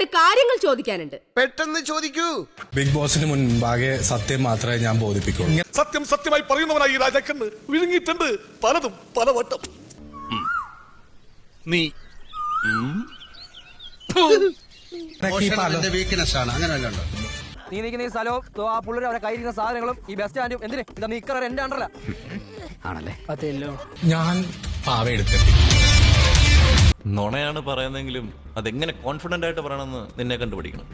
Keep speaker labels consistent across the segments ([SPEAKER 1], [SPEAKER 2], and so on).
[SPEAKER 1] രണ്ട് കാര്യങ്ങൾ ചോദിക്കാനുണ്ട്.
[SPEAKER 2] പെട്ടെന്ന് ചോദിക്കൂ.
[SPEAKER 3] ബിഗ് ബോസിന് മുൻപാകെ സത്യം മാത്രമേ ഞാൻ ബോധിപ്പിക്കുള്ളൂ.
[SPEAKER 4] സത്യം സത്യമായി പറയുന്നവനായി രാജാക്കന്ന് വിഴുങ്ങിയിട്ടുണ്ട് പലതും പലവട്ടം. നീ
[SPEAKER 2] വീക്ക്നെസ് ആണ്, അങ്ങനെയല്ലോ.
[SPEAKER 5] നീ നിൽക്കുന്ന ഈ സ്ഥലവും ആ പുള്ളി അവരെ കയ്യിരിക്കുന്ന സാധനങ്ങളും ഈ ബസ് സ്റ്റാൻഡും എന്തിന് ഇതാ നീക്കറ എന്റെ അണ്ടല്ല ആണല്ലേ? അതെല്ലോ
[SPEAKER 3] ഞാൻ പാവ എടുത്തിട്ട്
[SPEAKER 6] നുണയാണ് പറയുന്നെങ്കിലും അതെങ്ങനെ കോൺഫിഡന്റ് ആയിട്ട് പറയണമെന്ന് നിന്നെ കണ്ടുപിടിക്കണം.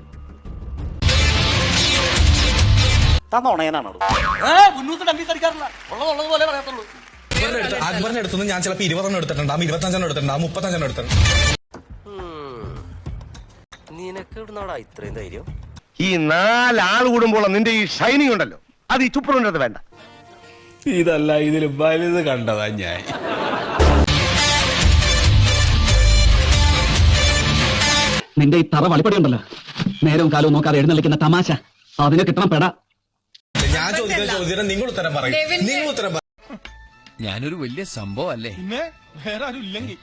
[SPEAKER 3] അക്ബറിന്റെ അടുത്തുനിന്ന് ഞാൻ ചിലപ്പോൾ 20 എടുത്തിട്ടുണ്ടാവും, 25 എടുത്തിട്ടുണ്ടാവും, 35 എടുത്തിട്ടുണ്ട്.
[SPEAKER 5] നിനക്ക് ഇവിടുന്നാടാ ഇത്രയും ധൈര്യം?
[SPEAKER 2] ഈ 4 ആൾ കൂടുമ്പോൾ നിന്റെ ഈ ഷൈനിങ് ഉണ്ടല്ലോ, അത് ഈ ചുപ്പറുണ്ടത് വേണ്ട.
[SPEAKER 7] ഇതല്ല, ഇതിൽ വലുത് കണ്ടതാ ഞാൻ.
[SPEAKER 8] നിന്റെ ഈ തറ വളിപ്പടി ഉണ്ടല്ലോ, നേരവും കാലവും നോക്കാതെ എഴുന്നള്ളിക്കുന്ന തമാശ, അതിനെ കിട്ടണം പെടാ.
[SPEAKER 3] ഞാൻ ചോദിക്കുന്ന ചോദ്യത്തിന് നിങ്ങൾ ഉത്തരം പറയും. നിങ്ങൾ ഉത്തരം പറയും.
[SPEAKER 7] ഞാനൊരു വലിയ സംഭവം അല്ലേ?
[SPEAKER 4] വേറെ ആരും ഇല്ലെങ്കിൽ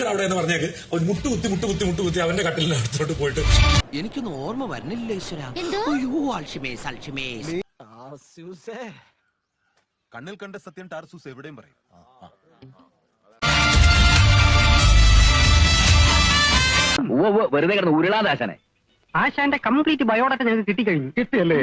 [SPEAKER 3] അവിടെ എന്ന് പറഞ്ഞേക്ക് ഒരു മുട്ട് കുത്തി അവന്റെ കട്ടിലിന്റെ അടുത്തോട്ട് പോയിട്ട്
[SPEAKER 5] എനിക്കൊന്നും ഓർമ്മ വരുന്നില്ല ഈശ്വര.
[SPEAKER 4] കണ്ണിൽ കണ്ട സത്യം ടാർസൂസ് എവിടെയും പറയും.
[SPEAKER 8] വെറുതെ കിടന്ന് ഉരുളാദാശനെ. ആശാന്റെ കംപ്ലീറ്റ് ബയോഡാറ്റ ഞങ്ങൾക്ക് കിട്ടിക്കഴിഞ്ഞു. കിട്ടിയല്ലേ?